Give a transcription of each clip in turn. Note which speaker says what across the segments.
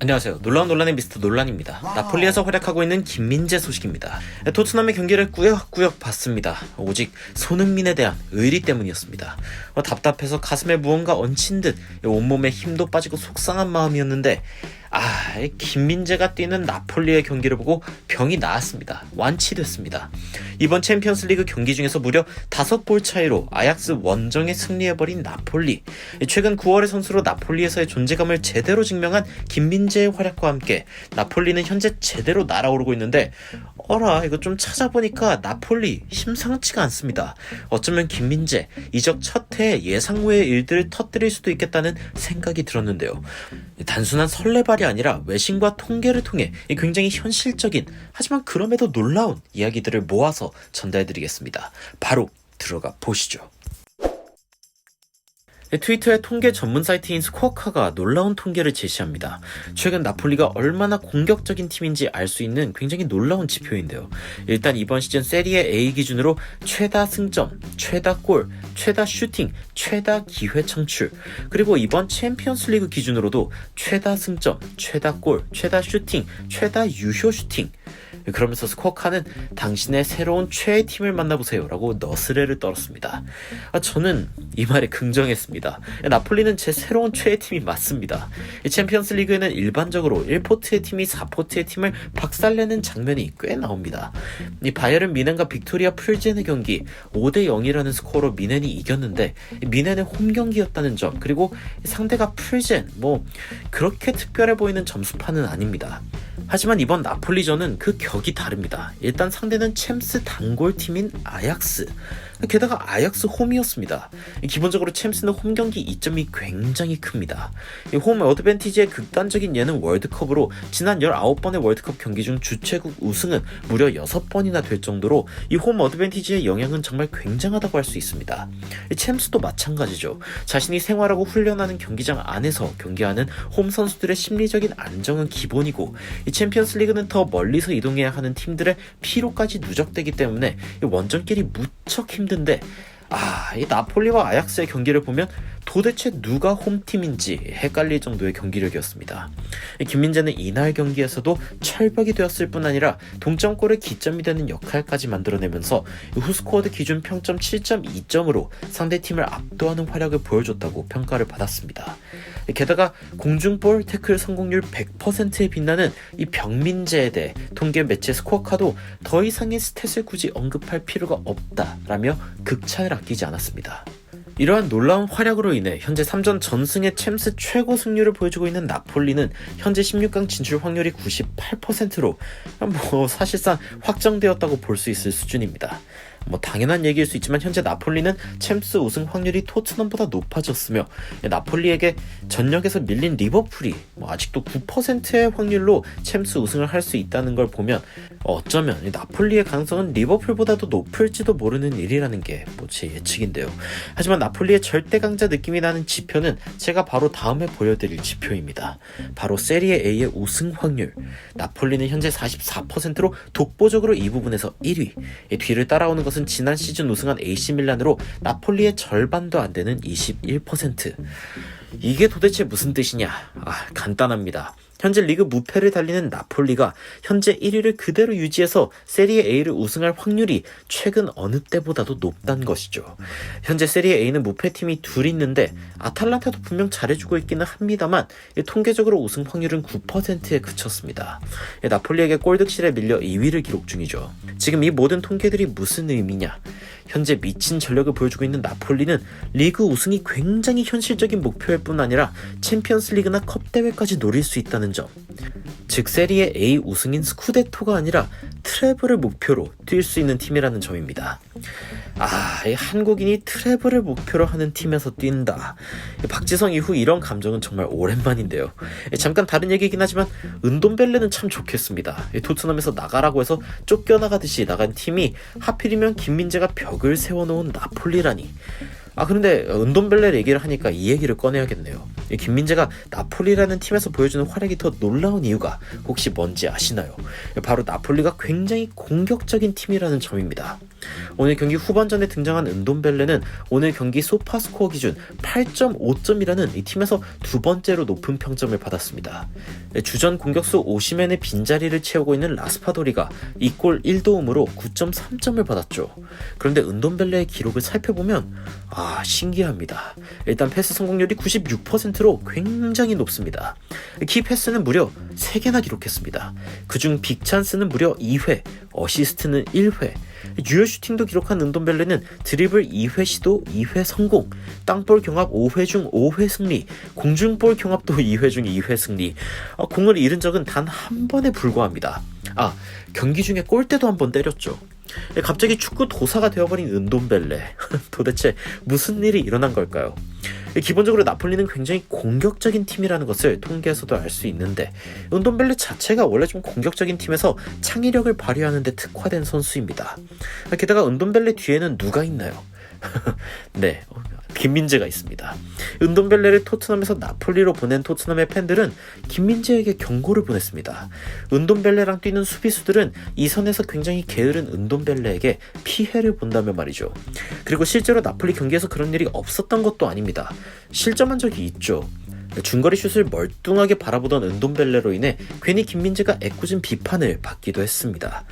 Speaker 1: 안녕하세요. 놀라운 논란의 미스터 논란입니다. 나폴리에서 활약하고 있는 김민재 소식입니다. 토트넘의 경기를 꾸역꾸역 봤습니다. 오직 손흥민에 대한 의리 때문이었습니다. 답답해서 가슴에 무언가 얹힌 듯 온몸에 힘도 빠지고 속상한 마음이었는데 김민재가 뛰는 나폴리의 경기를 보고 병이 나았습니다. 완치됐습니다. 이번 챔피언스리그 경기 중에서 무려 5골 차이로 아약스 원정에 승리해버린 나폴리. 최근 9월의 선수로 나폴리에서의 존재감을 제대로 증명한 김민재의 활약과 함께 나폴리는 현재 제대로 날아오르고 있는데 이거 좀 찾아보니까 나폴리 심상치가 않습니다. 어쩌면 김민재 이적 첫 해에 예상 외의 일들을 터뜨릴 수도 있겠다는 생각이 들었는데요. 단순한 설레발이 아니라 외신과 통계를 통해 굉장히 현실적인 하지만 그럼에도 놀라운 이야기들을 모아서 전달해드리겠습니다. 바로 들어가 보시죠. 트위터의 통계 전문 사이트인 스코어카가 놀라운 통계를 제시합니다. 최근 나폴리가 얼마나 공격적인 팀인지 알 수 있는 굉장히 놀라운 지표인데요. 일단 이번 시즌 세리에 A 기준으로 최다 승점, 최다 골, 최다 슈팅, 최다 기회 창출, 그리고 이번 챔피언스 리그 기준으로도 최다 승점, 최다 골, 최다 슈팅, 최다 유효 슈팅. 그러면서 스코어카는 당신의 새로운 최애 팀을 만나보세요 라고 너스레를 떨었습니다. 저는 이 말에 긍정했습니다. 나폴리는 제 새로운 최애 팀이 맞습니다. 챔피언스 리그에는 일반적으로 1포트의 팀이 4포트의 팀을 박살내는 장면이 꽤 나옵니다. 바이에른 미넨과 빅토리아 풀젠의 경기 5대0이라는 스코어로 미넨이 이겼는데 미넨의 홈 경기였다는 점, 그리고 상대가 풀젠, 그렇게 특별해 보이는 점수판은 아닙니다. 하지만 이번 나폴리전은 그 격이 다릅니다. 일단 상대는 챔스 단골팀인 아약스, 게다가 아약스 홈이었습니다. 기본적으로 챔스는 홈 경기 이점이 굉장히 큽니다. 홈 어드밴티지의 극단적인 예는 월드컵으로 지난 19번의 월드컵 경기 중 주최국 우승은 무려 6번이나 될 정도로 이 홈 어드밴티지의 영향은 정말 굉장하다고 할 수 있습니다. 챔스도 마찬가지죠. 자신이 생활하고 훈련하는 경기장 안에서 경기하는 홈 선수들의 심리적인 안정은 기본이고, 이 챔피언스 리그는 더 멀리서 이동해야 하는 팀들의 피로까지 누적되기 때문에 원정길이 무척 힘든데, 이 나폴리와 아약스의 경기를 보면 도대체 누가 홈팀인지 헷갈릴 정도의 경기력이었습니다. 김민재는 이날 경기에서도 철벽이 되었을 뿐 아니라 동점골의 기점이 되는 역할까지 만들어내면서 후스코어드 기준 평점 7.2점으로 상대팀을 압도하는 활약을 보여줬다고 평가를 받았습니다. 게다가 공중볼 태클 성공률 100%에 빛나는 이 병민재에 대해 통계 매체 스코어카도 더 이상의 스탯을 굳이 언급할 필요가 없다라며 극찬을 아끼지 않았습니다. 이러한 놀라운 활약으로 인해 현재 3전 전승의 챔스 최고 승률을 보여주고 있는 나폴리는 현재 16강 진출 확률이 98%로 사실상 확정되었다고 볼 수 있을 수준입니다. 당연한 얘기일 수 있지만 현재 나폴리는 챔스 우승 확률이 토트넘보다 높아졌으며, 나폴리에게 전역에서 밀린 리버풀이 아직도 9%의 확률로 챔스 우승을 할 수 있다는 걸 보면 어쩌면 나폴리의 가능성은 리버풀보다도 높을지도 모르는 일이라는 게 제 예측인데요. 하지만 나폴리의 절대 강자 느낌이 나는 지표는 제가 바로 다음에 보여드릴 지표입니다. 바로 세리에 A의 우승 확률. 나폴리는 현재 44%로 독보적으로 이 부분에서 1위. 뒤를 따라오는 것은 지난 시즌 우승한 AC 밀란으로 나폴리의 절반도 안 되는 21%. 이게 도대체 무슨 뜻이냐? 간단합니다. 현재 리그 무패를 달리는 나폴리가 현재 1위를 그대로 유지해서 세리에 A를 우승할 확률이 최근 어느 때보다도 높다는 것이죠. 현재 세리에 A는 무패팀이 둘 있는데 아탈란타도 분명 잘해주고 있기는 합니다만 통계적으로 우승 확률은 9%에 그쳤습니다. 나폴리에게 골득실에 밀려 2위를 기록 중이죠. 지금 이 모든 통계들이 무슨 의미냐? 현재 미친 전력을 보여주고 있는 나폴리는 리그 우승이 굉장히 현실적인 목표일 뿐 아니라 챔피언스 리그나 컵 대회까지 노릴 수 있다는 점. 즉 세리에 A 우승인 스쿠데토가 아니라 트래블을 목표로 뛸 수 있는 팀이라는 점입니다. 이 한국인이 트래블을 목표로 하는 팀에서 뛴다. 박지성 이후 이런 감정은 정말 오랜만인데요. 잠깐 다른 얘기긴 하지만 은돔벨레는 참 좋겠습니다. 토트넘에서 나가라고 해서 쫓겨나가듯이 나간 팀이 하필이면 김민재가 벽을 세워놓은 나폴리라니. 그런데 은돔벨레 얘기를 하니까 이 얘기를 꺼내야겠네요. 김민재가 나폴리라는 팀에서 보여주는 활약이 더 놀라운 이유가 혹시 뭔지 아시나요? 바로 나폴리가 굉장히 공격적인 팀이라는 점입니다. 오늘 경기 후반전에 등장한 은돈벨레는 오늘 경기 소파스코어 기준 8.5점이라는 이 팀에서 두 번째로 높은 평점을 받았습니다. 주전 공격수 오시멘의 빈자리를 채우고 있는 라스파도리가 2골 1도움으로 9.3점을 받았죠. 그런데 은돈벨레의 기록을 살펴보면 신기합니다. 일단 패스 성공률이 96%로 굉장히 높습니다. 키 패스는 무려 3개나 기록했습니다. 그중 빅찬스는 무려 2회, 어시스트는 1회, 유효 슈팅도 기록한 은돈벨레는 드리블 2회 시도 2회 성공, 땅볼 경합 5회 중 5회 승리, 공중볼 경합도 2회 중 2회 승리, 공을 잃은 적은 단 한 번에 불과합니다. 경기 중에 골대도 한 번 때렸죠. 갑자기 축구 도사가 되어버린 은돈벨레. 도대체 무슨 일이 일어난 걸까요? 기본적으로 나폴리는 굉장히 공격적인 팀이라는 것을 통계에서도 알 수 있는데 은돈벨레 자체가 원래 좀 공격적인 팀에서 창의력을 발휘하는 데 특화된 선수입니다. 게다가 은돈벨레 뒤에는 누가 있나요? 네, 김민재가 있습니다. 은돈벨레를 토트넘에서 나폴리로 보낸 토트넘의 팬들은 김민재에게 경고를 보냈습니다. 은돈벨레랑 뛰는 수비수들은 이 선에서 굉장히 게으른 은돈벨레에게 피해를 본다며 말이죠. 그리고 실제로 나폴리 경기에서 그런 일이 없었던 것도 아닙니다. 실점한 적이 있죠. 중거리 슛을 멀뚱하게 바라보던 은돈벨레로 인해 괜히 김민재가 애꿎은 비판을 받기도 했습니다.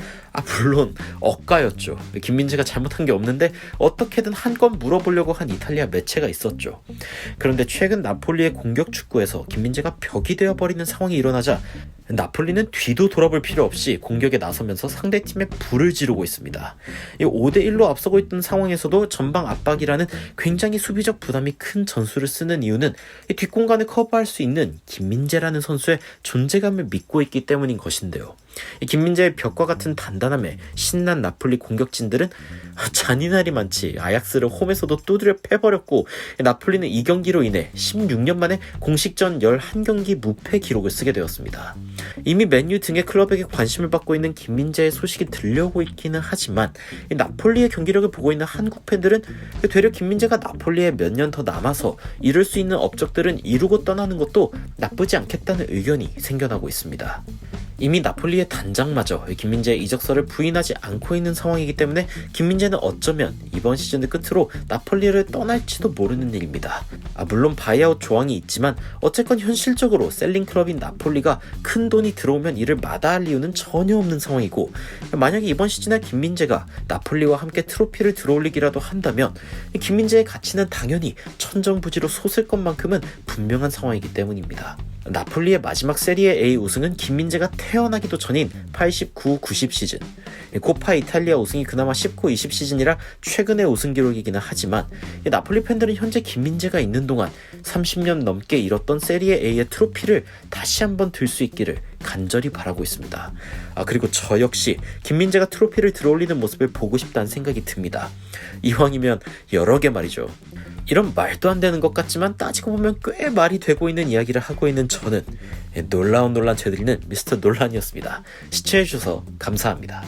Speaker 1: 물론 억가였죠. 김민재가 잘못한 게 없는데 어떻게든 한 건 물어보려고 한 이탈리아 매체가 있었죠. 그런데 최근 나폴리의 공격 축구에서 김민재가 벽이 되어버리는 상황이 일어나자 나폴리는 뒤도 돌아볼 필요 없이 공격에 나서면서 상대팀에 불을 지르고 있습니다. 5대1로 앞서고 있던 상황에서도 전방 압박이라는 굉장히 수비적 부담이 큰 전술을 쓰는 이유는 뒷공간을 커버할 수 있는 김민재라는 선수의 존재감을 믿고 있기 때문인 것인데요. 김민재의 벽과 같은 단단함에 신난 나폴리 공격진들은 잔인할이 많지 아약스를 홈에서도 두드려 패버렸고 나폴리는 이 경기로 인해 16년 만에 공식전 11경기 무패 기록을 쓰게 되었습니다. 이미 맨유 등의 클럽에게 관심을 받고 있는 김민재의 소식이 들려오고 있기는 하지만 나폴리의 경기력을 보고 있는 한국 팬들은 되려 김민재가 나폴리에 몇 년 더 남아서 이룰 수 있는 업적들은 이루고 떠나는 것도 나쁘지 않겠다는 의견이 생겨나고 있습니다. 이미 나폴리의 단장마저 김민재의 이적설을 부인하지 않고 있는 상황이기 때문에 김민재는 어쩌면 이번 시즌을 끝으로 나폴리를 떠날지도 모르는 일입니다. 물론 바이아웃 조항이 있지만 어쨌건 현실적으로 셀링 클럽인 나폴리가 큰 돈이 들어오면 이를 마다할 이유는 전혀 없는 상황이고 만약에 이번 시즌에 김민재가 나폴리와 함께 트로피를 들어올리기라도 한다면 김민재의 가치는 당연히 천정부지로 솟을 것만큼은 분명한 상황이기 때문입니다. 나폴리의 마지막 세리에 A 우승은 김민재가 태어나기도 전인 89-90 시즌, 코파 이탈리아 우승이 그나마 19-20 시즌이라 최근의 우승 기록이기는 하지만 나폴리 팬들은 현재 김민재가 있는 동안 30년 넘게 잃었던 세리에 A의 트로피를 다시 한번 들 수 있기를 간절히 바라고 있습니다. 그리고 저 역시 김민재가 트로피를 들어올리는 모습을 보고 싶다는 생각이 듭니다. 이왕이면 여러 개 말이죠. 이런 말도 안 되는 것 같지만 따지고 보면 꽤 말이 되고 있는 이야기를 하고 있는 저는 논란 되드리는 미스터 논란이었습니다. 시청해주셔서 감사합니다.